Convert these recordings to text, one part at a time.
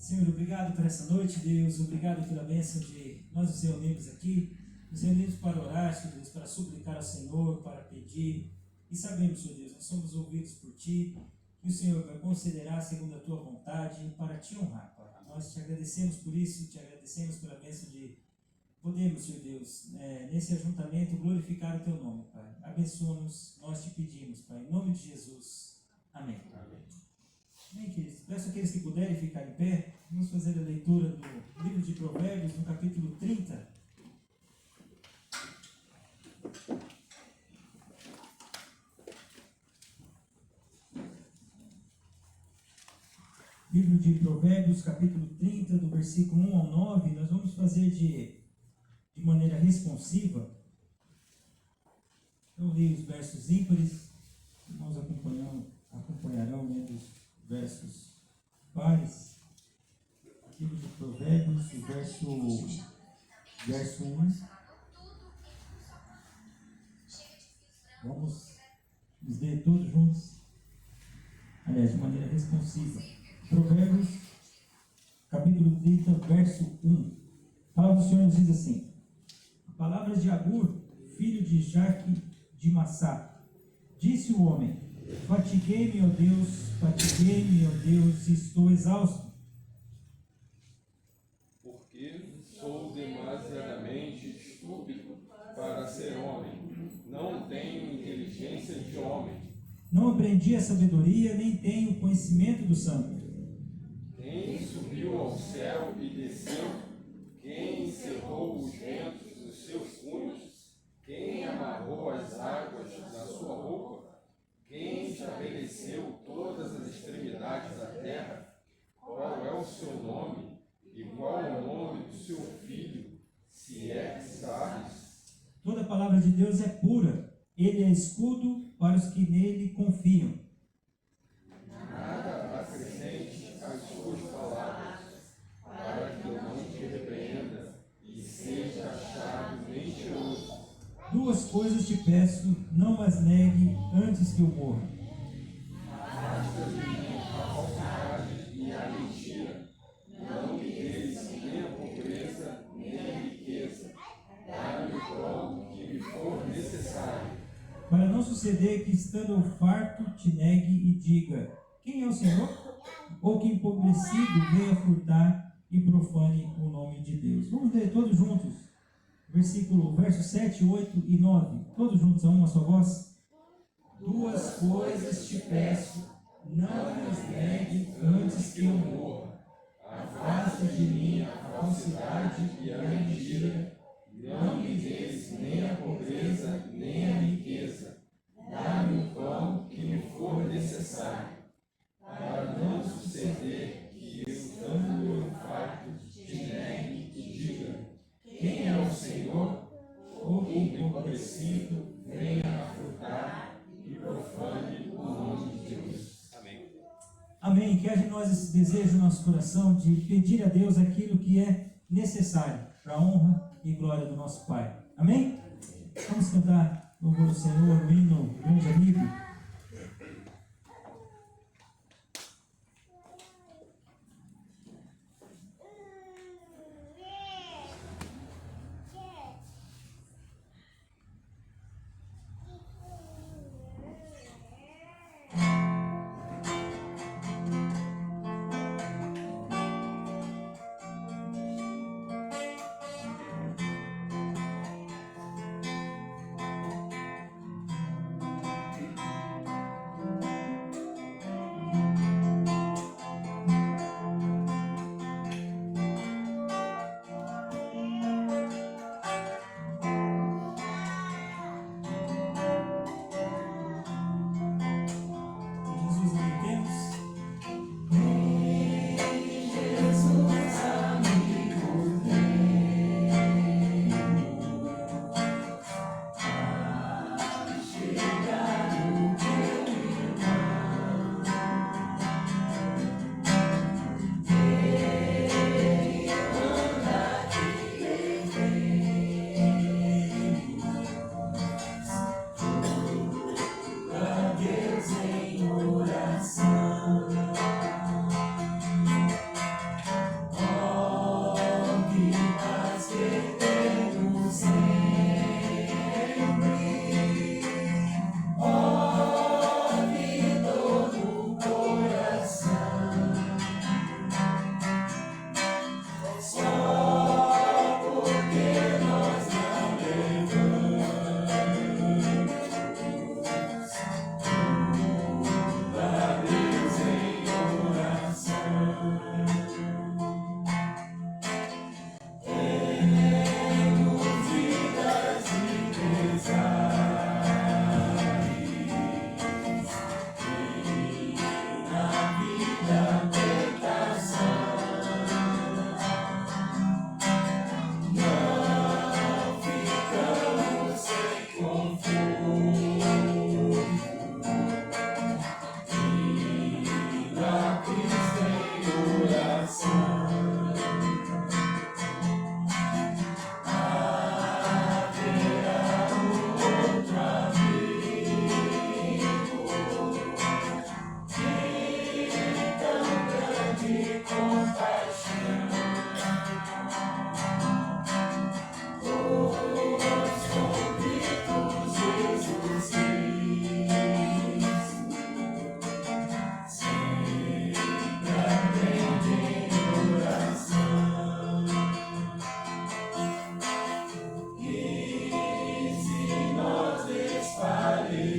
Senhor, obrigado por essa noite, Deus. Obrigado pela bênção de nós nos reunirmos aqui. Nos reunimos para orar, Senhor Deus, para suplicar ao Senhor, para pedir. E sabemos, Senhor Deus, nós somos ouvidos por Ti, que o Senhor vai considerar segundo a Tua vontade para Te honrar, Pai. Nós Te agradecemos por isso, Te agradecemos pela bênção de podermos, Senhor Deus, nesse ajuntamento glorificar o Teu nome, Pai. Abençoa-nos, nós Te pedimos, Pai, em nome de Jesus. Amém. Amém. Bem, queridos, peço àqueles que puderem ficar em pé. Vamos fazer a leitura do livro de Provérbios, no capítulo 30. Livro de Provérbios, capítulo 30, do versículo 1 ao 9. Nós vamos fazer de maneira responsiva. Eu li os versos ímpares, irmãos acompanharão dos versos pares. Livro de Provérbios, o verso 1. Vamos nos ler todos juntos, aliás, de maneira responsiva. Provérbios, capítulo 30, verso 1. A palavra do Senhor nos diz assim: Palavras de Agur, filho de Jaque de Massá. Disse o homem: Fatiguei-me, ó Deus, e estou exausto. Porque sou demasiadamente estúpido para ser homem. Não tenho inteligência de homem. Não aprendi a sabedoria, nem tenho o conhecimento do santo. Quem subiu ao céu e desceu? Quem encerrou os ventos dos seus punhos? Quem amarrou as águas na sua roupa? Quem estabeleceu todas as extremidades da terra? Qual é o seu nome? E qual é o nome do seu filho, se é que sabes? Toda a palavra de Deus é pura. Ele é escudo para os que nele confiam. Nada acrescente às suas palavras, para que eu não te repreenda e seja achado mentiroso. Duas coisas te peço, não as negue antes que eu morra. Afasta de mim a falsidade e a mentira. Não me deis nem a pobreza, nem a riqueza. Dá-me o pão que me for necessário. Para não suceder que, estando eu farto, te negue e diga: quem é o Senhor? Ou que empobrecido venha furtar e profane o nome de Deus. Vamos ler todos juntos. Versos 7, 8 e 9. Todos juntos a uma só voz. Duas coisas te peço, não as negue antes que eu morra. Afasta de mim a falsidade e a mentira. Não me deis nem a pobreza, nem a riqueza. Dá-me o pão que me for necessário. Para não suceder que eu, estando eu farto, te negue e diga: quem é o Senhor? Ou que empobrecido venha a furtar e profane o nome de Deus. Amém. Amém. Que haja em nós esse desejo no nosso coração de pedir a Deus aquilo que é necessário para a honra e glória do nosso Pai. Amém? Vamos cantar louvor ao Senhor, o hino Grande Amigo.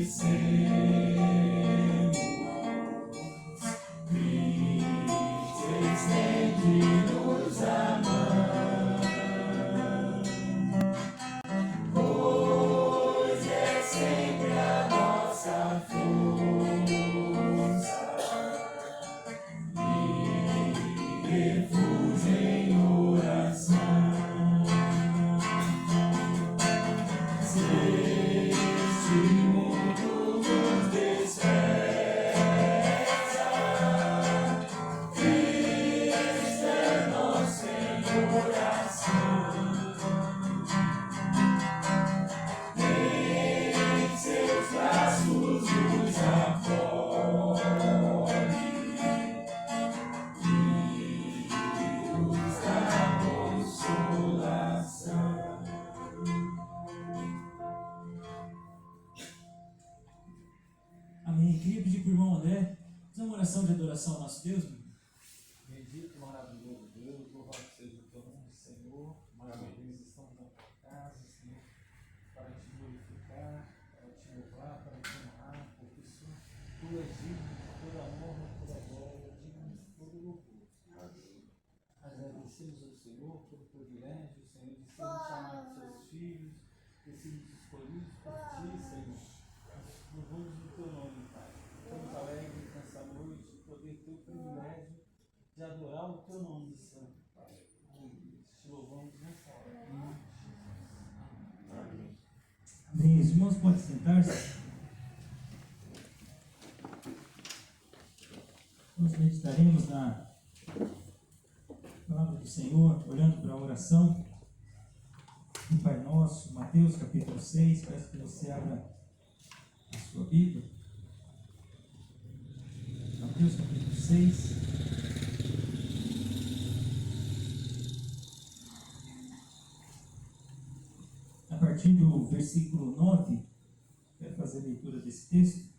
estende-nos a mão, pois é sempre a nossa força e refúgio em oração. Se este mundo nos despreza, Cristo é nosso em oração. Em seus braços nos acolhe e nos dá consolação. Amém. Queria pedir para o irmão André fazer uma oração de adoração ao nosso Deus, meu irmão. Bendito, maravilhoso Deus, louvado seja o teu nome, Senhor. Mais uma vez estamos na tua casa, Senhor, para te glorificar, para te louvar, para te honrar, porque tu és digno de toda a honra, toda a glória, digno de todo louvor. Agradecemos ao Senhor pelo privilégio, Senhor, de sermos chamados seus filhos, de sermos escolhidos por ti, Senhor. Louvamos o teu nome, Pai. Estamos alegres nessa noite de poder ter o privilégio de adorar o teu nome santo, Pai. Te louvamos nessa hora. Em nome de Jesus. Amém. Amém. Os irmãos podem sentar-se. Nós meditaremos na palavra do Senhor, olhando para a oração do Pai Nosso, Mateus capítulo 6. Peço que você abra a sua Bíblia. Mateus capítulo 6. A partir do versículo 9, quero fazer a leitura desse texto.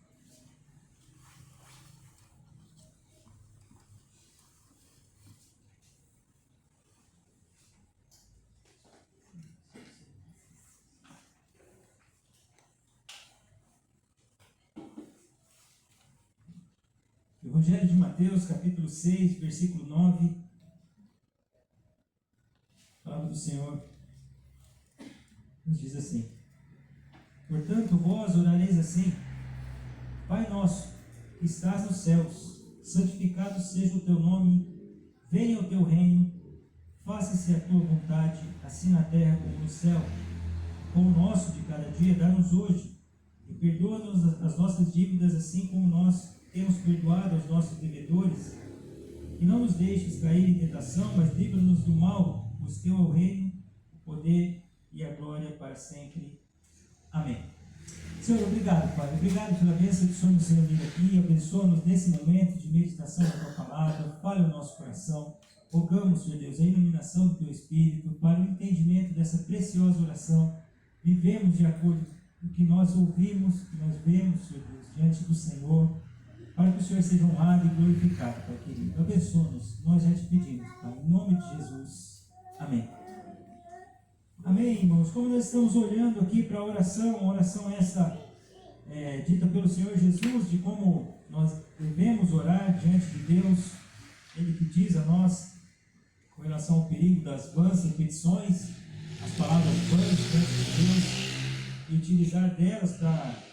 Evangelho de Mateus, capítulo 6, versículo 9. A palavra do Senhor nos diz assim: portanto, vós orareis assim: Pai nosso, que estás nos céus, santificado seja o teu nome, venha o teu reino, faça-se a tua vontade, assim na terra como no céu. O pão nosso de cada dia dá-nos hoje, e perdoa-nos as nossas dívidas, assim como nós temos perdoado aos nossos devedores, e não nos deixes cair em tentação, mas livra-nos do mal, pois teu é o reino, o poder e a glória para sempre. Amém. Senhor, obrigado, Pai. Obrigado pela bênção que o Senhor nos reuniu aqui. Abençoa-nos nesse momento de meditação da tua palavra. Fale o nosso coração. Rogamos, Senhor Deus, a iluminação do teu Espírito para o entendimento dessa preciosa oração. Vivemos de acordo com o que nós ouvimos, que nós vemos, Senhor Deus, diante do Senhor, para que o Senhor seja honrado e glorificado, Pai querido. Abençoa-nos, nós já te pedimos, Pai, em nome de Jesus. Amém. Amém, irmãos. Como nós estamos olhando aqui para a oração essa dita pelo Senhor Jesus, de como nós devemos orar diante de Deus, Ele que diz a nós, com relação ao perigo das vãs repetições, as palavras vãs diante de Deus, e utilizar delas para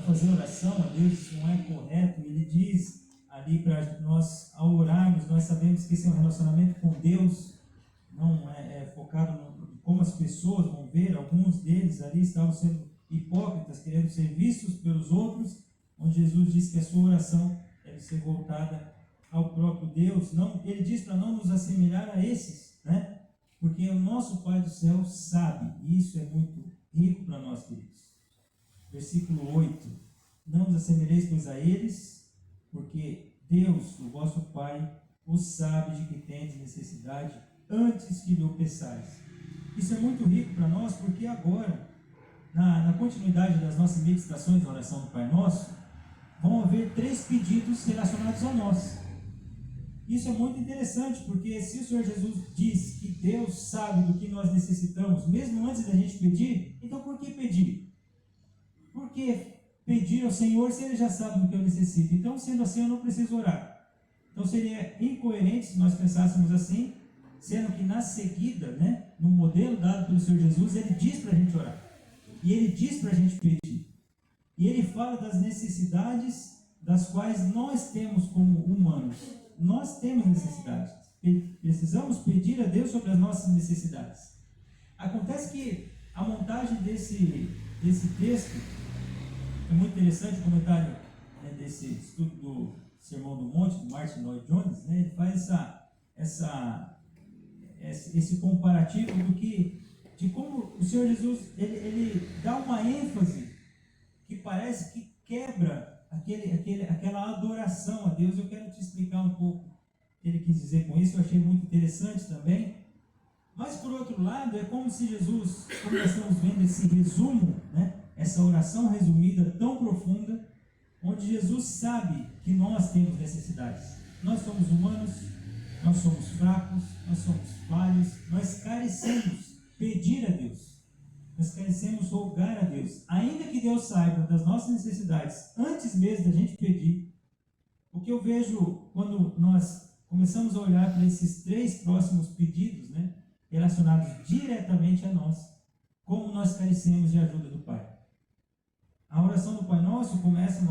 fazer oração a Deus, isso não é correto. Ele diz ali para nós, ao orarmos, nós sabemos que esse é um relacionamento com Deus, não é focado em como as pessoas vão ver. Alguns deles ali estavam sendo hipócritas, querendo ser vistos pelos outros, onde Jesus diz que a sua oração deve ser voltada ao próprio Deus. Não, ele diz para não nos assemelhar a esses, né? Porque o nosso Pai do céu sabe, e isso é muito rico para nós, queridos. Versículo 8: não vos assemelheis, pois, a eles, porque Deus, o vosso Pai, o sabe de que tendes necessidade antes que lhe peçais. Isso é muito rico para nós, porque agora, na continuidade das nossas meditações da oração do Pai Nosso, vão haver 3 pedidos relacionados a nós. Isso é muito interessante, porque se o Senhor Jesus diz que Deus sabe do que nós necessitamos, mesmo antes da gente pedir, então por que pedir? Por que pedir ao Senhor se Ele já sabe do que eu necessito? Então, sendo assim, eu não preciso orar. Então, seria incoerente se nós pensássemos assim, sendo que na seguida, né, no modelo dado pelo Senhor Jesus, Ele diz para a gente orar. E Ele diz para a gente pedir. E Ele fala das necessidades das quais nós temos como humanos. Nós temos necessidades. Precisamos pedir a Deus sobre as nossas necessidades. Acontece que a montagem desse texto é muito interessante, o comentário, né, desse estudo do Sermão do Monte, do Martin Lloyd Jones, né, ele faz esse comparativo de como o Senhor Jesus ele dá uma ênfase que parece que quebra aquela adoração a Deus. Eu quero te explicar um pouco o que ele quis dizer com isso, eu achei muito interessante também. Mas, por outro lado, é como se Jesus, como nós estamos vendo esse resumo, né, essa oração resumida tão profunda, onde Jesus sabe que nós temos necessidades. Nós somos humanos, nós somos fracos, nós somos falhos, nós carecemos pedir a Deus, nós carecemos rogar a Deus. Ainda que Deus saiba das nossas necessidades, antes mesmo da gente pedir, o que eu vejo quando nós começamos a olhar para esses 3 próximos pedidos, né, relacionados diretamente a nós, como nós carecemos de ajuda do Pai. A oração do Pai Nosso começa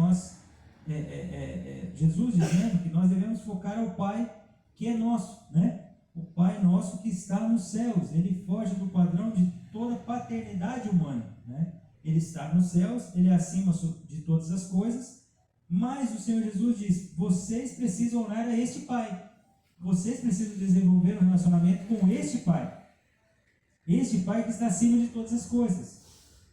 Jesus dizendo que nós devemos focar ao Pai que é nosso, né? O Pai nosso que está nos céus. Ele foge do padrão de toda paternidade humana, né? Ele está nos céus, Ele é acima de todas as coisas, mas o Senhor Jesus diz: vocês precisam orar a este Pai. Vocês precisam desenvolver um relacionamento com este Pai. Este Pai que está acima de todas as coisas.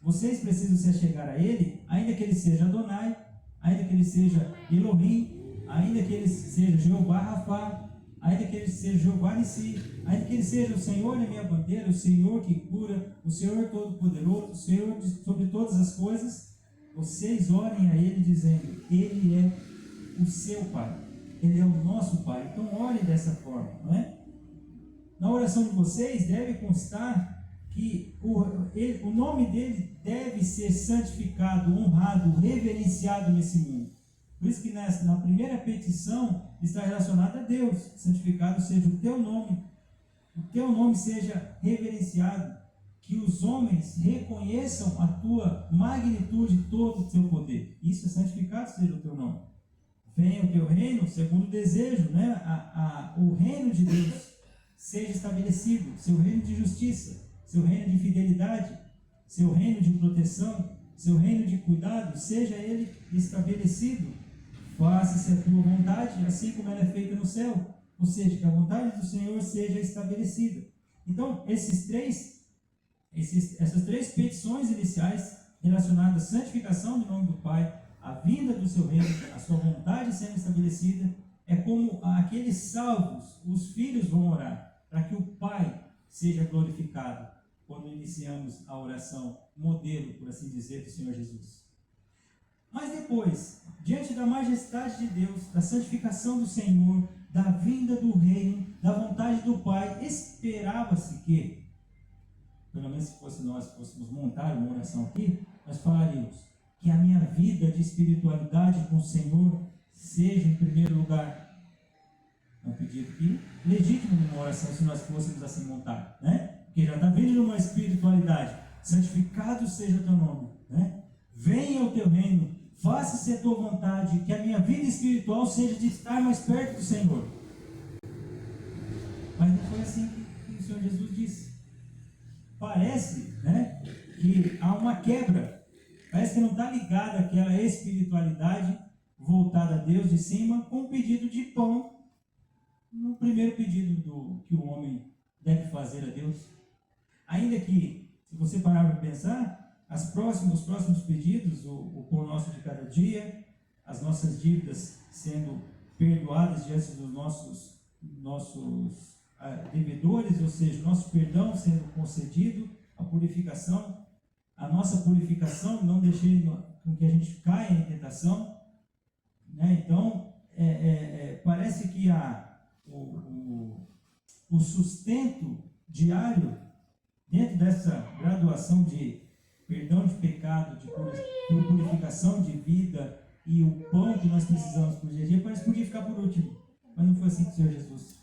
Vocês precisam se achegar a Ele, ainda que Ele seja Adonai, ainda que Ele seja Elohim, ainda que Ele seja Jeová Rafá, ainda que Ele seja Jeová Nissi, ainda que Ele seja o Senhor da minha bandeira, o Senhor que cura, o Senhor Todo-Poderoso, o Senhor sobre todas as coisas. Vocês orem a Ele dizendo: Ele é o seu Pai. Ele é o nosso Pai. Então orem dessa forma, não é? Na oração de vocês deve constar que o nome dele deve ser santificado, honrado, reverenciado nesse mundo. Por isso que na primeira petição está relacionada a Deus: santificado seja o teu nome seja reverenciado, que os homens reconheçam a tua magnitude, todo o teu poder. Isso é: santificado seja o teu nome. Venha o teu reino, segundo o desejo, né? O reino de Deus seja estabelecido, seu reino de justiça, seu reino de fidelidade, seu reino de proteção, seu reino de cuidado, seja ele estabelecido. Faça-se a tua vontade, assim como ela é feita no céu. Ou seja, que a vontade do Senhor seja estabelecida. Então, essas 3 petições iniciais relacionadas à santificação do nome do Pai, a vinda do seu reino, a sua vontade sendo estabelecida, é como aqueles salvos, os filhos vão orar, para que o Pai seja glorificado quando iniciamos a oração modelo, por assim dizer, do Senhor Jesus. Mas depois, diante da majestade de Deus, da santificação do Senhor, da vinda do reino, da vontade do Pai, esperava-se que, pelo menos se nós fôssemos montar uma oração aqui, nós falaríamos: que a minha vida de espiritualidade com o Senhor seja em primeiro lugar. É um pedido que legítimo numa oração, se nós fôssemos assim montar, né? Porque já está vindo numa espiritualidade: santificado seja o teu nome, né? Venha o teu reino, faça-se a tua vontade, que a minha vida espiritual seja de estar mais perto do Senhor. Mas não foi assim que o Senhor Jesus disse. Parece, né, que há uma quebra. Parece que não está ligada àquela espiritualidade voltada a Deus de cima com o pedido de pão, no primeiro pedido que o homem deve fazer a Deus. Ainda que, se você parar para pensar, os próximos pedidos, o pão nosso de cada dia, as nossas dívidas sendo perdoadas diante dos nossos devedores, ou seja, nosso perdão sendo concedido, a purificação, a nossa purificação, não deixando com que a gente caia em tentação, né? Então, parece que o sustento diário, dentro dessa graduação de perdão de pecado, de purificação de vida e o pão que nós precisamos por dia a dia, parece que podia ficar por último. Mas não foi assim que o Senhor Jesus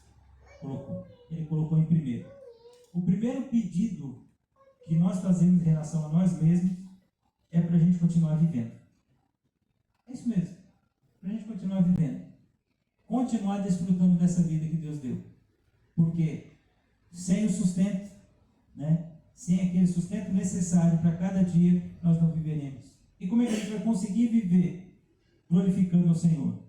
colocou. Ele colocou em primeiro. O primeiro pedido que nós fazemos em relação a nós mesmos é para a gente continuar vivendo. É isso mesmo. Para a gente continuar vivendo. Continuar desfrutando dessa vida que Deus deu. Porque sem o sustento, né? Sem aquele sustento necessário para cada dia, nós não viveremos. E como é que a gente vai conseguir viver glorificando ao Senhor?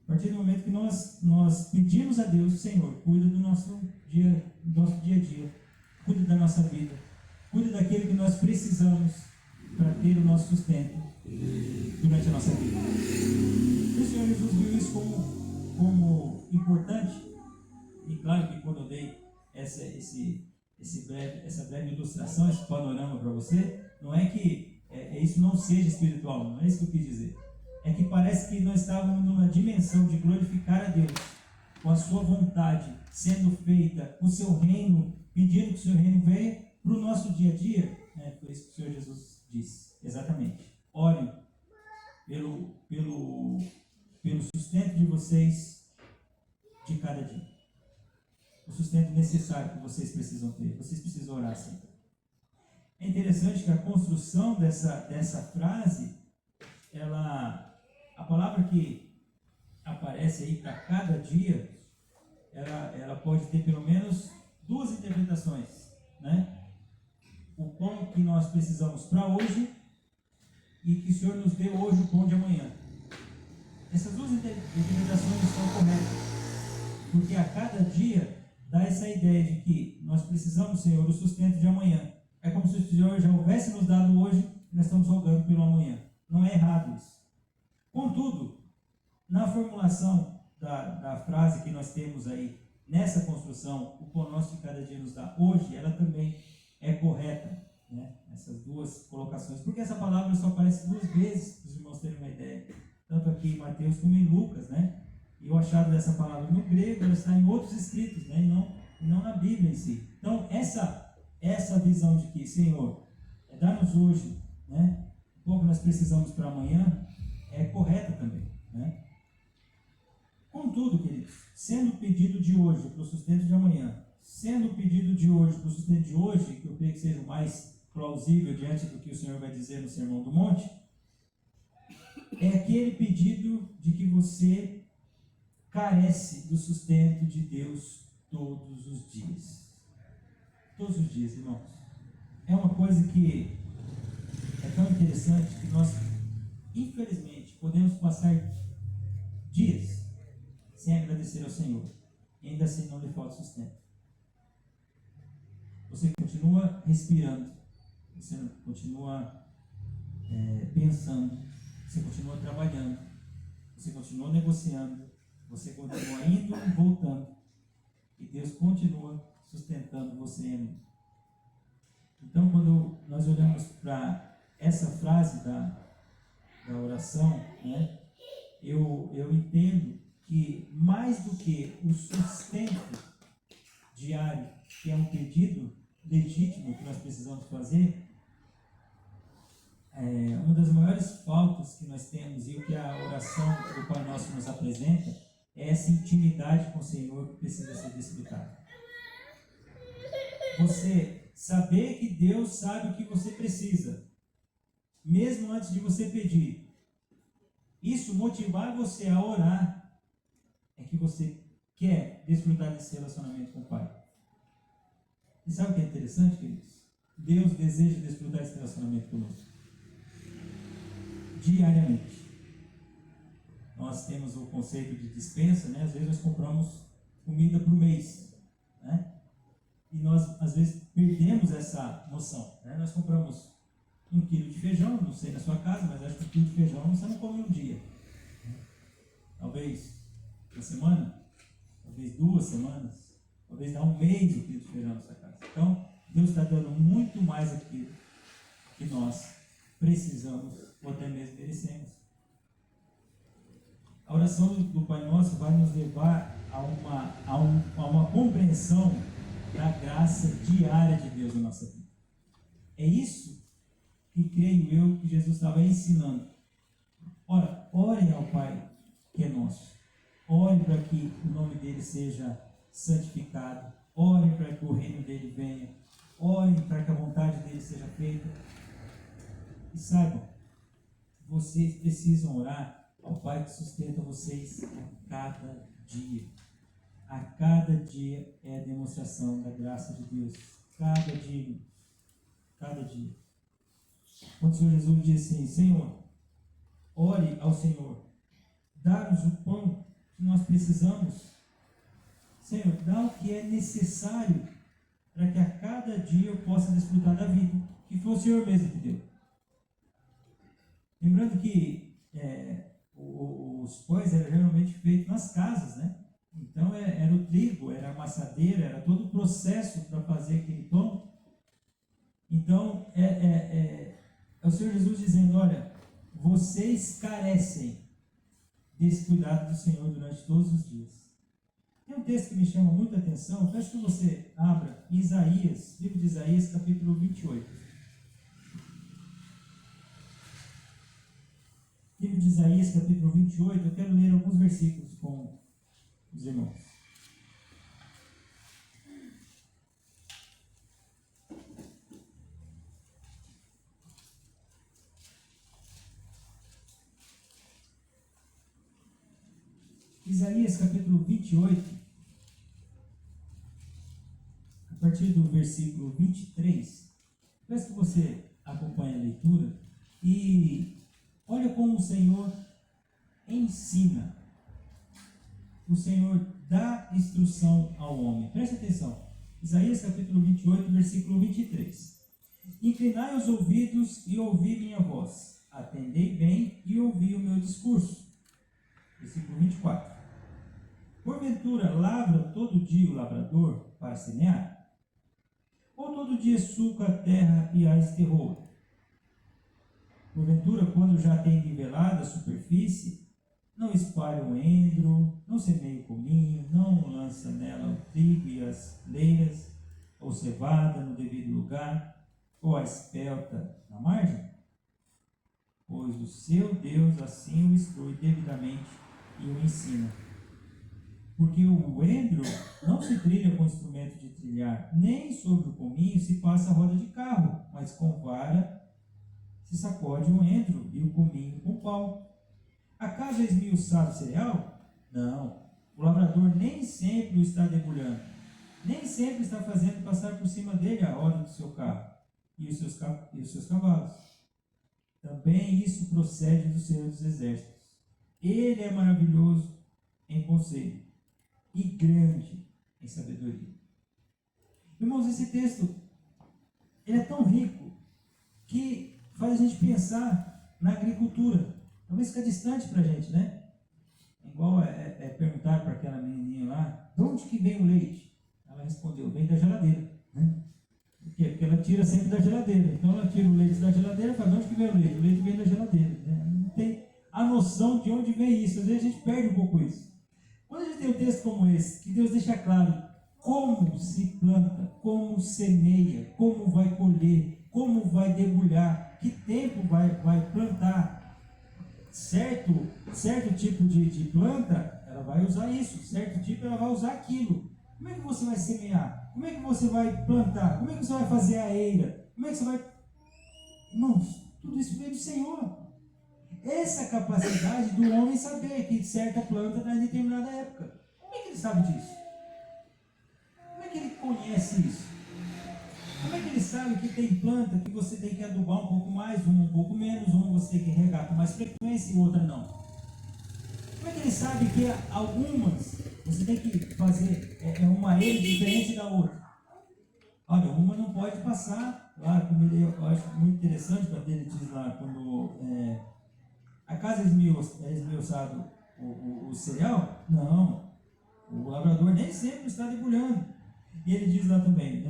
A partir do momento que nós pedimos a Deus, Senhor, cuida do nosso dia a dia, cuida da nossa vida, cuida daquilo que nós precisamos para ter o nosso sustento durante a nossa vida. E o Senhor Jesus viu isso como importante. E claro que quando eu dei essa breve ilustração, esse panorama para você, não é que isso não seja espiritual, não é isso que eu quis dizer. É que parece que nós estávamos numa dimensão de glorificar a Deus, com a sua vontade sendo feita, com o seu reino, pedindo que o seu reino venha para o nosso dia a dia. Foi isso que o Senhor Jesus disse, exatamente. Orem pelo sustento de vocês de cada dia. O sustento necessário que vocês precisam ter. Vocês precisam orar sempre. É interessante que a construção dessa frase, a palavra que aparece aí para cada dia, ela pode ter pelo menos duas interpretações, né? O pão que nós precisamos para hoje e que o Senhor nos deu hoje o pão de amanhã. Essas duas interpretações estão corretas, porque a cada dia dá essa ideia de que nós precisamos, Senhor, do sustento de amanhã. É como se o Senhor já houvesse nos dado hoje e nós estamos rogando pelo amanhã. Não é errado isso. Contudo, na formulação da frase que nós temos aí, nessa construção, o pão nosso de cada dia nos dá hoje, ela também é correta, né? Essas duas colocações. Porque essa palavra só aparece duas vezes, para os irmãos terem uma ideia. Tanto aqui em Mateus como em Lucas, né? E o achado dessa palavra no grego, ela está em outros escritos, né? E não na Bíblia em si. Então, essa visão de que, Senhor, dá-nos hoje, né? O pouco nós precisamos para amanhã, é correta também, né? Contudo, queridos, sendo o pedido de hoje para o sustento de amanhã, sendo o pedido de hoje para o sustento de hoje, que eu creio que seja o mais plausível diante do que o Senhor vai dizer no Sermão do Monte, é aquele pedido de que você carece do sustento de Deus todos os dias. Todos os dias, irmãos. É uma coisa que é tão interessante que nós, infelizmente, podemos passar dias sem agradecer ao Senhor e ainda assim não lhe falta sustento. Você continua respirando, você continua pensando, você continua trabalhando, você continua negociando, você continua indo e voltando, e Deus continua sustentando você. Então, quando nós olhamos para essa frase da oração, né, eu entendo que mais do que o sustento diário, que é um pedido legítimo que nós precisamos fazer, uma das maiores faltas que nós temos e o que a oração do Pai Nosso nos apresenta é essa intimidade com o Senhor que precisa ser desfrutada. Você saber que Deus sabe o que você precisa, mesmo antes de você pedir. Isso motivar você a orar, é que você quer desfrutar desse relacionamento com o Pai. E sabe o que é interessante, queridos? Deus deseja desfrutar desse relacionamento conosco. Diariamente. Nós temos o conceito de dispensa, né? Às vezes nós compramos comida por mês, né? E nós, às vezes, perdemos essa noção, né? Nós compramos 1 quilo de feijão, não sei na sua casa, mas acho que 1 quilo de feijão você não come um dia. Talvez uma semana, talvez 2 semanas, talvez dá um mês o quilo de feijão na sua casa. Então, Deus está dando muito mais aquilo que nós precisamos ou até mesmo merecemos. A oração do Pai Nosso vai nos levar a uma compreensão da graça diária de Deus na nossa vida. É isso e creio eu que Jesus estava ensinando. Ora, orem ao Pai que é nosso. Orem para que o nome dele seja santificado. Orem para que o reino dele venha. Orem para que a vontade dele seja feita. E saibam, vocês precisam orar ao Pai que sustenta vocês a cada dia. A cada dia é a demonstração da graça de Deus. Cada dia. Cada dia. Quando o Senhor Jesus disse assim: Senhor, ore ao Senhor, dá-nos o pão que nós precisamos. Senhor, dá o que é necessário para que a cada dia eu possa desfrutar da vida, que foi o Senhor mesmo que deu. Lembrando que os pães eram geralmente feitos nas casas, né? Então era o trigo, era a amassadeira, era todo o processo para fazer aquele pão. Então é o Senhor Jesus dizendo: olha, vocês carecem desse cuidado do Senhor durante todos os dias. Tem um texto que me chama muita atenção, peço que você abra Isaías, livro de Isaías, capítulo 28. Livro de Isaías, capítulo 28, eu quero ler alguns versículos com os irmãos. Isaías, capítulo 28, a partir do versículo 23, peço que você acompanhe a leitura e olha como o Senhor ensina. O Senhor dá instrução ao homem. Preste atenção. Isaías capítulo 28, versículo 23. Inclinai os ouvidos e ouvi minha voz. Atendei bem e ouvi o meu discurso. Versículo 24. Porventura lavra todo dia o lavrador para semear? Ou todo dia suca a terra e a esterroa? Porventura, quando já tem nivelado a superfície, não espalha o endro, não semeia o cominho, não lança nela o trigo e as leiras, ou cevada no devido lugar, ou a espelta na margem? Pois o seu Deus assim o instrui devidamente e o ensina. Porque o endro não se trilha com instrumento de trilhar, nem sobre o cominho se passa a roda de carro, mas com vara se sacode o endro e o cominho com pau. Acaso é esmiuçado o cereal? Não. O lavrador nem sempre o está debulhando, nem sempre está fazendo passar por cima dele a roda do seu carro e os seus cavalos. Também isso procede do Senhor dos Exércitos. Ele é maravilhoso em conselho e grande em sabedoria. Irmãos, esse texto ele é tão rico que faz a gente pensar na agricultura. Talvez fica distante para a gente, né? Igual perguntar para aquela menininha lá: de onde que vem o leite? Ela respondeu: vem da geladeira, né? Por quê? Porque ela tira sempre da geladeira. Então ela tira o leite da geladeira e fala: de onde que vem o leite? O leite vem da geladeira, né? Não tem a noção de onde vem isso. Às vezes a gente perde um pouco isso. Quando a gente tem um texto como esse, que Deus deixa claro como se planta, como semeia, como vai colher, como vai debulhar, que tempo vai plantar certo tipo de planta, ela vai usar isso, certo tipo ela vai usar aquilo. Como é que você vai semear? Como é que você vai plantar? Como é que você vai fazer a eira? Como é que você vai... Irmãos, tudo isso veio do Senhor. Essa capacidade do homem saber que certa planta está em determinada época. Como é que ele sabe disso? Como é que ele conhece isso? Como é que ele sabe que tem planta que você tem que adubar um pouco mais, uma um pouco menos, uma você tem que regar com mais frequência e outra não? Como é que ele sabe que algumas você tem que fazer uma eira diferente da outra? Olha, uma não pode passar, lá, como eu acho muito interessante, quando ele diz lá, quando a casa é esmiuçado o cereal, não, o lavrador nem sempre está debulhando. E ele diz lá também,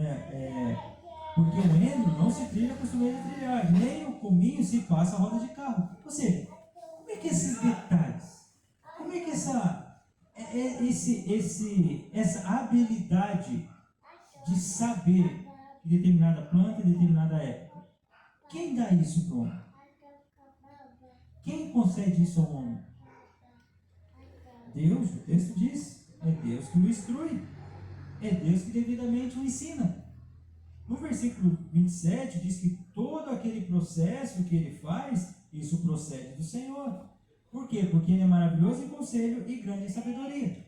porque o endro não se trilha com instrumento de trilhar, nem o cominho se passa a roda de carro. Ou seja, como é que esses detalhes, como é que essa habilidade de saber de determinada planta, em determinada época, Quem dá isso para o homem? Quem concede isso ao homem? Deus, o texto diz. É Deus que o instrui. É Deus que devidamente o ensina. No versículo 27 diz que todo aquele processo que ele faz, isso procede do Senhor. Por quê? Porque ele é maravilhoso em conselho e grande em sabedoria.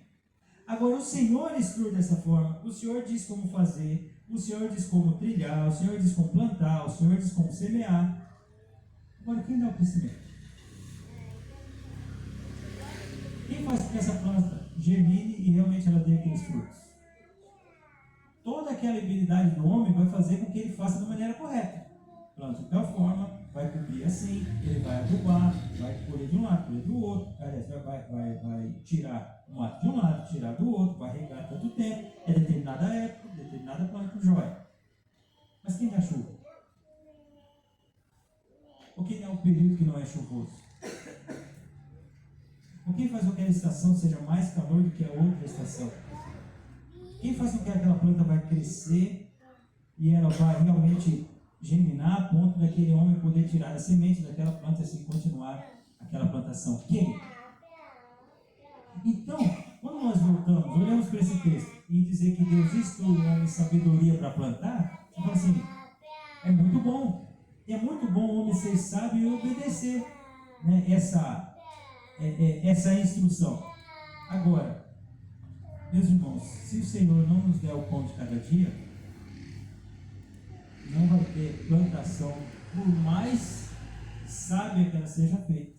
Agora, o Senhor instrui dessa forma. O Senhor diz como fazer, o Senhor diz como trilhar, o Senhor diz como plantar, o Senhor diz como semear. Agora, quem dá o crescimento? Quem faz com que essa planta germine e realmente ela dê aqueles frutos? Toda aquela habilidade do homem vai fazer com que ele faça da maneira correta. Planta de tal forma, vai cobrir assim, ele vai adubar, vai colher de um lado, colher do outro, vai tirar um mato de um lado, tirar do outro, vai regar tanto tempo, é determinada época, determinada planta, joia. Mas quem dá chuva? Ou quem dá um período que não é chuvoso? Ou quem faz com que aquela estação seja mais calor do que a outra estação? Quem faz com que aquela planta vai crescer e ela vai realmente germinar a ponto daquele homem poder tirar a semente daquela planta e assim continuar aquela plantação? Quem? Então, quando nós voltamos, olhamos para esse texto e dizer que Deus instrui o homem sabedoria para plantar, você fala assim, é muito bom. É muito bom o homem ser sábio e obedecer, né, essa instrução. Agora, meus irmãos, se o Senhor não nos der o pão de cada dia, não vai ter plantação, por mais sábia que ela seja feita.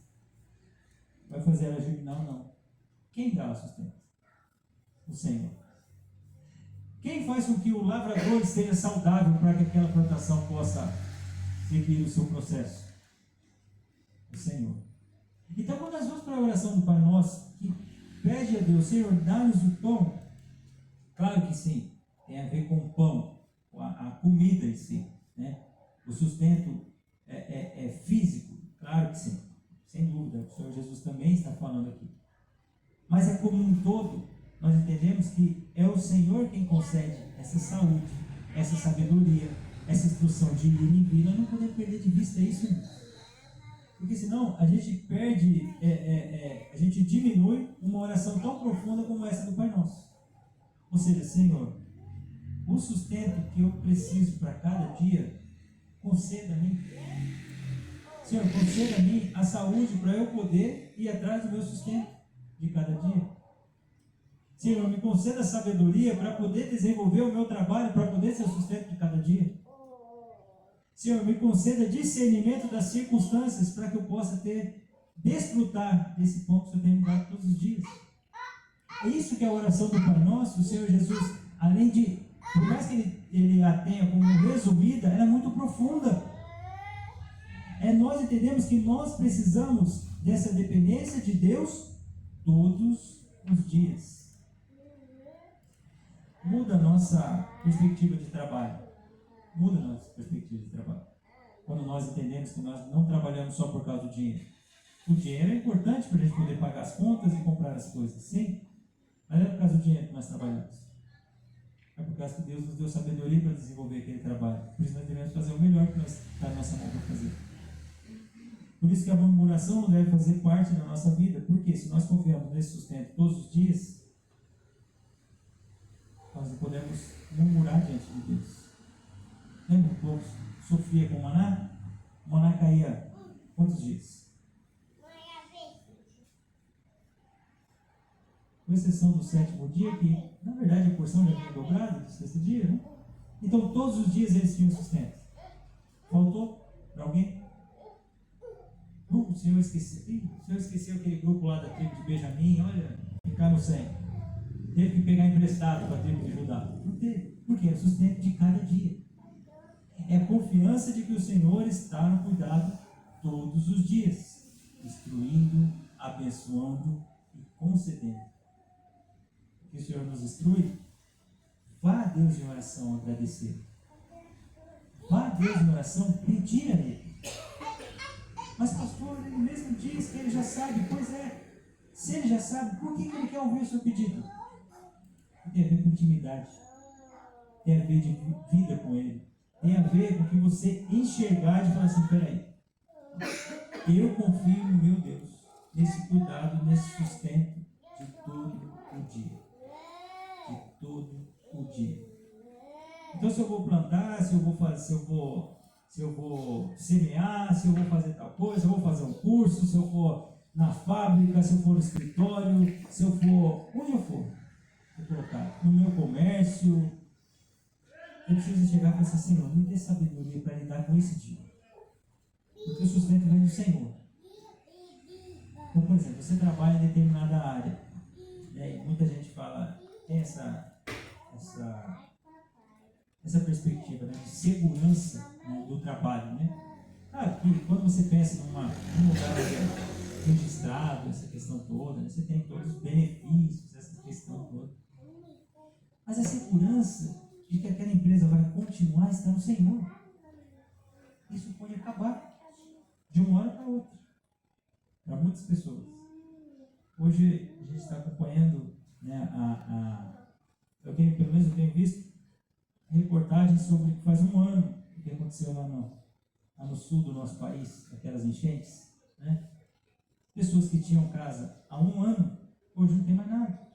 Vai fazer ela germinar ou não? Quem dá o sustento? O Senhor. Quem faz com que o lavrador esteja saudável para que aquela plantação possa seguir o seu processo? O Senhor. Então, quando nós vamos para a oração do Pai Nosso, que pede a Deus, Senhor, dá-nos o pão, claro que sim, tem a ver com o pão, a comida em si, né? O sustento é físico, claro que sim, sem dúvida, o Senhor Jesus também está falando aqui. Mas é como um todo, nós entendemos que é o Senhor quem concede essa saúde, essa sabedoria, essa instrução de ir e vir. Nós não podemos perder de vista isso, porque senão a gente perde, a gente diminui uma oração tão profunda como essa do Pai Nosso. Ou seja, Senhor, o sustento que eu preciso para cada dia, conceda a mim. Senhor, conceda a mim a saúde para eu poder ir atrás do meu sustento de cada dia. Senhor, me conceda a sabedoria para poder desenvolver o meu trabalho, para poder ser o sustento de cada dia. Senhor, me conceda discernimento das circunstâncias para que eu possa desfrutar desse pão que o Senhor tem me dado todos os dias. É isso que é a oração do Pai Nosso. O Senhor Jesus, além de, por mais que ele a tenha como resumida, ela é muito profunda. Nós entendemos que nós precisamos dessa dependência de Deus todos os dias. Muda a nossa perspectiva de trabalho. Muda a nossa perspectiva de trabalho. Quando nós entendemos que nós não trabalhamos só por causa do dinheiro. O dinheiro é importante para a gente poder pagar as contas e comprar as coisas, sim. Mas não é por causa do dinheiro que nós trabalhamos. É por causa que Deus nos deu sabedoria para desenvolver aquele trabalho. Por isso nós devemos fazer o melhor que está na nossa mão para fazer. Por isso que a murmuração não deve fazer parte da nossa vida. Porque se nós confiamos nesse sustento todos os dias, nós não podemos murmurar diante de Deus. Lembra que o povo sofria com o maná? O maná caía quantos dias? Com exceção do 7º dia, que na verdade a porção já tinha dobrado do 6º dia, né? Então todos os dias eles tinham sustento. Faltou para alguém? O Senhor esqueceu aquele grupo lá da tribo de Benjamim, olha, ficaram sem. Teve que pegar emprestado para a tribo de Judá. Por quê? Porque é o sustento de cada dia. É a confiança de que o Senhor está no cuidado todos os dias, instruindo, abençoando e concedendo. Que o Senhor nos instrui, vá a Deus em oração agradecer. Vá a Deus em oração pedir a Ele. Mas pastor, ele mesmo diz que ele já sabe. Pois é, se ele já sabe, por que ele quer ouvir o seu pedido? Tem a ver com intimidade, tem a ver de vida com ele, tem a ver com que você enxergar e falar assim, peraí, eu confio no meu Deus, nesse cuidado, nesse sustento de todo o dia. De todo o dia. Então, se eu vou plantar, se eu vou fazer, se eu vou semear, se eu vou fazer tal coisa, se eu vou fazer um curso, se eu for na fábrica, se eu for no escritório, se eu for, onde eu for, vou colocar, no meu comércio, eu preciso chegar e falar assim, Senhor, me dê sabedoria para lidar com esse dia. Porque o sustento vem do Senhor. Então, por exemplo, você trabalha em determinada área, né, e muita gente fala, tem essa perspectiva, né, de segurança, né, do trabalho, né? Claro que quando você pensa num lugar registrado, essa questão toda, né, você tem todos os benefícios, essa questão toda. Mas a segurança de que aquela empresa vai continuar está no Senhor. Isso pode acabar de uma hora para outra, para muitas pessoas. Hoje a gente está acompanhando, né, pelo menos eu tenho visto reportagens sobre o que faz um ano que aconteceu lá no sul do nosso país, aquelas enchentes, né? Pessoas que tinham casa há um ano, hoje não tem mais nada.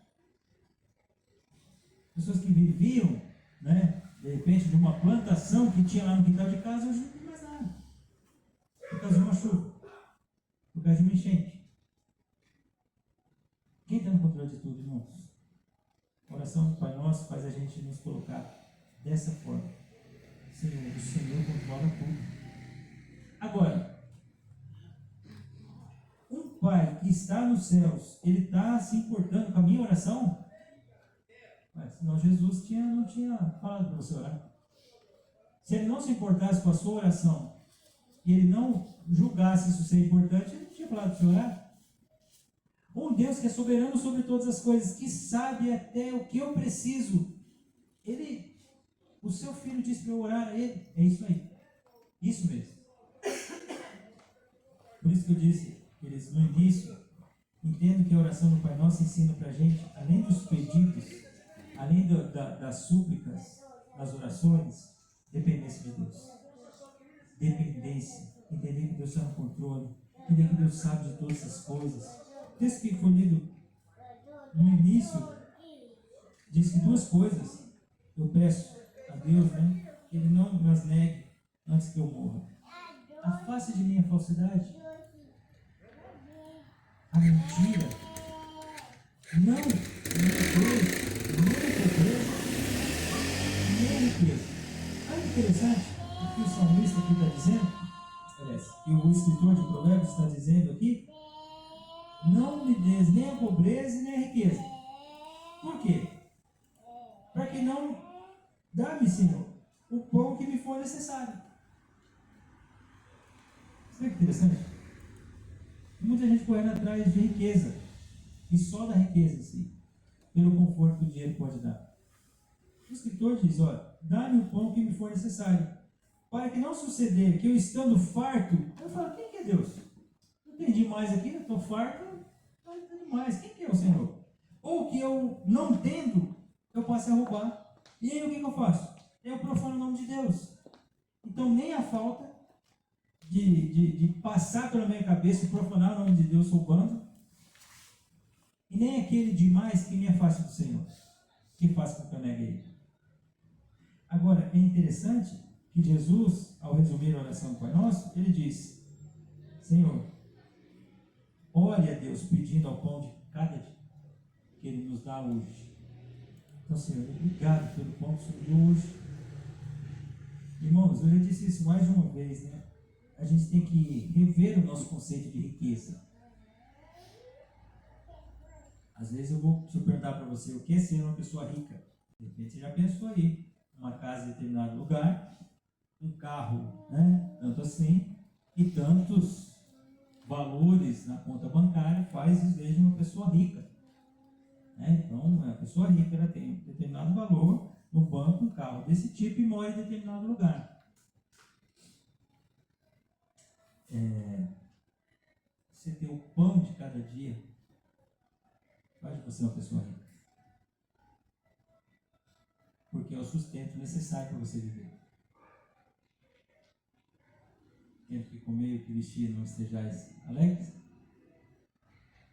Pessoas que viviam, né, de repente, de uma plantação que tinha lá no quintal de casa, hoje não tem mais nada. Por causa de uma chuva, por causa de uma enchente. Quem está no controle de tudo, irmãos? A oração do Pai Nosso faz a gente nos colocar dessa forma. Senhor, o Senhor controla tudo. Agora, um Pai que está nos céus, ele está se importando com a minha oração? Mas senão Jesus não tinha falado para você orar. Se ele não se importasse com a sua oração e ele não julgasse isso ser importante, ele não tinha falado para você orar. Um Deus que é soberano sobre todas as coisas, que sabe até o que eu preciso. O seu filho disse para eu orar a ele. É isso aí. Isso mesmo. Por isso que eu disse, eles no início, entendo que a oração do Pai Nosso ensina para a gente, além dos pedidos, além das súplicas, das orações, dependência de Deus. Dependência. Entender que Deus está no controle. Entender que Deus sabe de todas essas coisas. O texto que foi lido no início diz que duas coisas eu peço a Deus, né? Que Ele não nas negue antes que eu morra. Afaste de mim a falsidade, a mentira, não a pobreza, nem a riqueza. Olha que interessante o que o salmista aqui está dizendo, e o escritor de Provérbios está dizendo aqui. Não me des nem a pobreza nem a riqueza. Por quê? Para que não dá-me, Senhor, o pão que me for necessário. Você vê que interessante? Muita gente correndo atrás de riqueza. E só da riqueza em si. Pelo conforto que o dinheiro pode dar. O escritor diz, olha, dá-me o pão que me for necessário. Para que não suceder que eu estando farto, eu falo, quem que é Deus? Não entendi mais aqui, eu estou farto. Mais, quem que é o Senhor? Ou que eu não tendo, eu passe a roubar. E aí o que eu faço? Eu profano o nome de Deus. Então nem a falta de passar pela minha cabeça e profanar o nome de Deus roubando, e nem aquele demais que me afaste do Senhor, que faça com que eu negue Ele. Agora, é interessante que Jesus, ao resumir a oração do Pai Nosso, ele diz, Senhor, olhe a Deus pedindo ao pão de cada dia que Ele nos dá hoje. Então, Senhor, obrigado pelo pão que o Senhor deu hoje. Irmãos, eu já disse isso mais de uma vez, né? A gente tem que rever o nosso conceito de riqueza. Às vezes se eu perguntar para você o que é ser uma pessoa rica, de repente você já pensou aí, uma casa em determinado lugar, um carro, né? Tanto assim, e tantos valores na conta bancária faz de uma pessoa rica. Né? Então, a pessoa rica ela tem um determinado valor no banco, um carro desse tipo e mora em determinado lugar. Você ter o pão de cada dia faz de você uma pessoa rica. Porque é o sustento necessário para você viver. comer e o que vestir, não estejais alegres?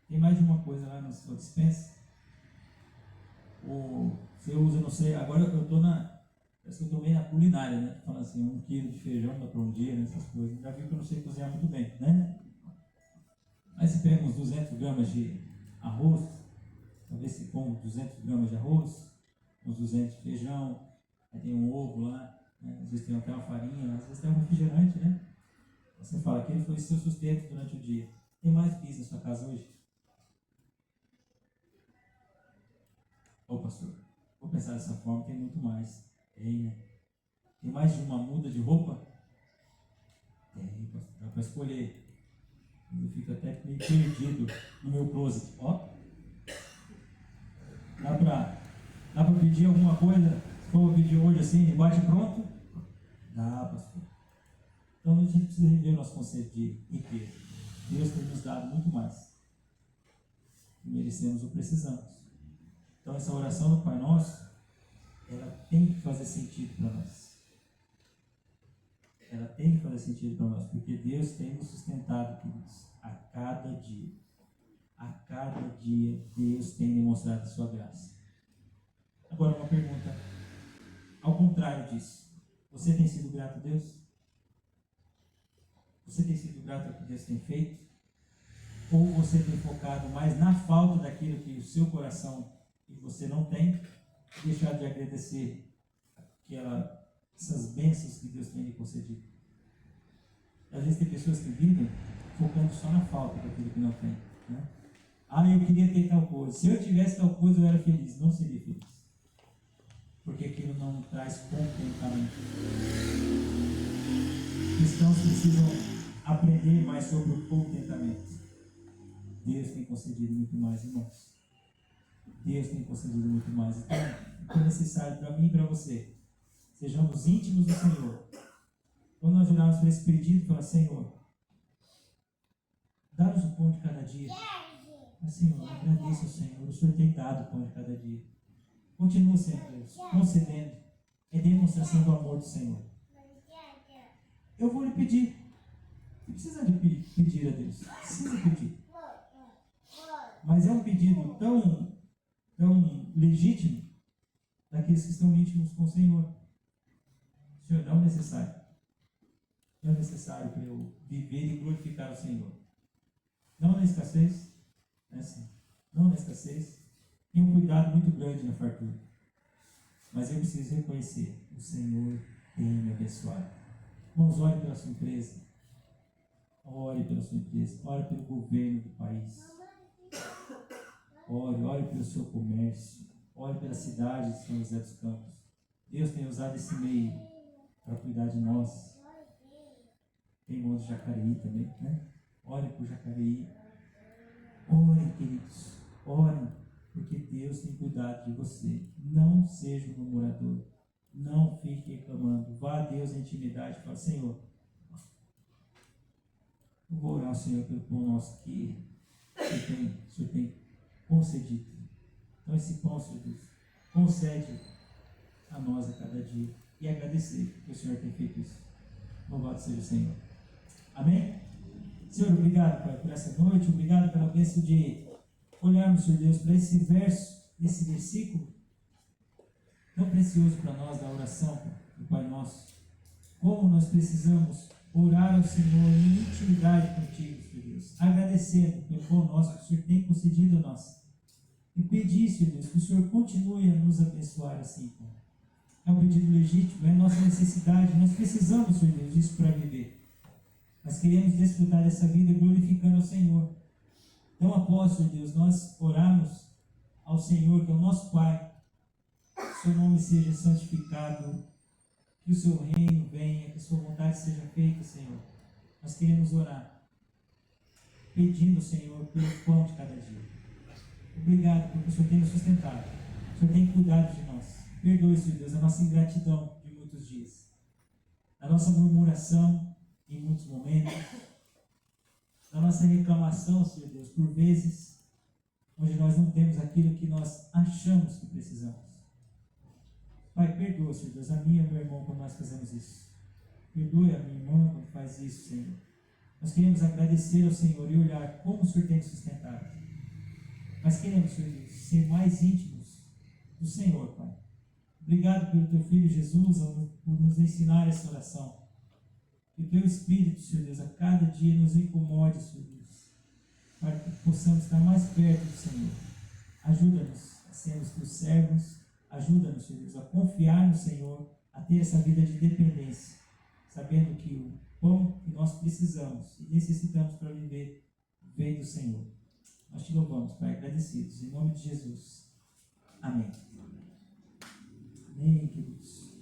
Tem mais de uma coisa lá na sua dispensa. Você usa, não sei, agora eu estou parece que eu estou meio na culinária, né? Falando assim, 1 quilo de feijão dá para um dia, nessas coisas. Já viu que eu não sei cozinhar muito bem, né? Aí você pega uns 200 gramas de arroz, talvez você põe 200 gramas de arroz, uns 200 de feijão, aí tem um ovo lá, né? Às vezes tem até uma farinha, às vezes tem um refrigerante, né? Você fala, aquele foi o seu sustento durante o dia. Tem mais do que isso na sua casa hoje? Ô pastor, vou pensar dessa forma, tem muito mais. Tem, né? Tem mais de uma muda de roupa? Tem, pastor, dá para escolher. Eu fico até meio perdido no meu closet. Ó, dá para pedir alguma coisa? Se for pedir hoje assim, de bate pronto? Dá, pastor. Então a gente precisa rever o nosso conceito de riqueza. Deus tem nos dado muito mais que merecemos ou precisamos. Então essa oração do Pai Nosso, ela tem que fazer sentido para nós. Ela tem que fazer sentido para nós, porque Deus tem nos sustentado, queridos, a cada dia. A cada dia Deus tem demonstrado a sua graça. Agora uma pergunta, ao contrário disso, você tem sido grato a Deus? Você tem sido grato ao que Deus tem feito? Ou você tem focado mais na falta daquilo que o seu coração e você não tem, e deixado de agradecer essas bênçãos que Deus tem lhe concedido? Às vezes tem pessoas que vivem focando só na falta daquilo que não tem, né? Ah, eu queria ter tal coisa. Se eu tivesse tal coisa, eu era feliz. Não seria feliz. Porque aquilo não traz contentamento. Cristãos precisam aprender mais sobre o contentamento. Deus tem concedido muito mais, irmãos. Deus tem concedido muito mais. Então, é necessário para mim e para você. Sejamos íntimos do Senhor. Quando nós olharmos para esse pedido, falar, Senhor, dá-nos o pão de cada dia. Mas, Senhor, agradeço ao Senhor. O Senhor tem dado o pão de cada dia. Continua sendo Deus, concedendo. É demonstração do amor do Senhor. Eu vou lhe pedir. Você precisa de pedir a Deus. Precisa pedir. Mas é um pedido tão legítimo daqueles que estão íntimos com o Senhor. Senhor, dá o necessário. Dá o necessário para eu viver e glorificar o Senhor. Não na escassez. É assim. Não na escassez. Tenho um cuidado muito grande na fartura. Mas eu preciso reconhecer. O Senhor tem me abençoado. Irmãos, ore pela sua empresa. Ore pela sua empresa. Ore pelo governo do país. Ore pelo seu comércio. Ore pela cidade de São José dos Campos. Deus tem usado esse meio para cuidar de nós. Tem irmãos de Jacareí também, né? Ore por Jacareí. Orem, queridos. Orem, porque Deus tem cuidado de você. Não seja um murmurador. Não fique reclamando. Vá a Deus em intimidade e fale, Senhor, eu vou orar ao Senhor pelo pão nosso que o Senhor tem concedido. Então esse pão, Senhor Deus, concede a nós a cada dia. E agradecer que o Senhor tem feito isso. Louvado seja o Senhor. Amém? Senhor, obrigado, Pai, por essa noite. Obrigado pela bênção de olharmos, Senhor Deus, para esse verso, esse versículo tão precioso para nós da oração do Pai Nosso. Como nós precisamos orar ao Senhor em intimidade contigo, Senhor Deus, agradecendo pelo pão nosso que o Senhor tem concedido a nós. E pedir, Senhor Deus, que o Senhor continue a nos abençoar assim, Pai. É um pedido legítimo, é a nossa necessidade. Nós precisamos, Senhor Deus, disso para viver. Nós queremos desfrutar dessa vida glorificando ao Senhor. Então, após, Senhor Deus, nós orarmos ao Senhor, que é o nosso Pai, que o seu nome seja santificado, que o seu reino venha, que a sua vontade seja feita, Senhor. Nós queremos orar, pedindo ao Senhor pelo pão de cada dia. Obrigado porque o Senhor tem nos sustentado, o Senhor tem cuidado de nós. Perdoe, Senhor Deus, a nossa ingratidão de muitos dias, a nossa murmuração em muitos momentos, a nossa reclamação, Senhor Deus, por vezes, onde nós não temos aquilo que nós achamos que precisamos. Pai, perdoa, Senhor Deus, a mim e ao meu irmão quando nós fazemos isso. Perdoe a minha irmã quando faz isso, Senhor. Nós queremos agradecer ao Senhor e olhar como o Senhor tem nos sustentado. Mas queremos, Senhor Deus, ser mais íntimos do Senhor, Pai. Obrigado pelo Teu Filho Jesus, por nos ensinar essa oração. Que o Teu Espírito, Senhor Deus, a cada dia nos incomode, Senhor Deus, para que possamos estar mais perto do Senhor. Ajuda-nos a sermos Teus servos, ajuda-nos, Senhor Deus, a confiar no Senhor, a ter essa vida de dependência, sabendo que o pão que nós precisamos e necessitamos para viver vem do Senhor. Nós te louvamos, Pai, agradecidos, em nome de Jesus. Amém. Amém, queridos.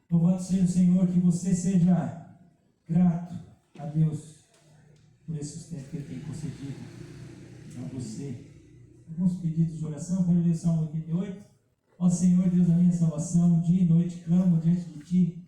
Louvado seja o Senhor, que você seja grato a Deus por esse sustento que Ele tem concedido a você. Alguns pedidos de oração, quero ler o Salmo 88. Ó Senhor, Deus da minha salvação, dia e noite clamo diante de Ti,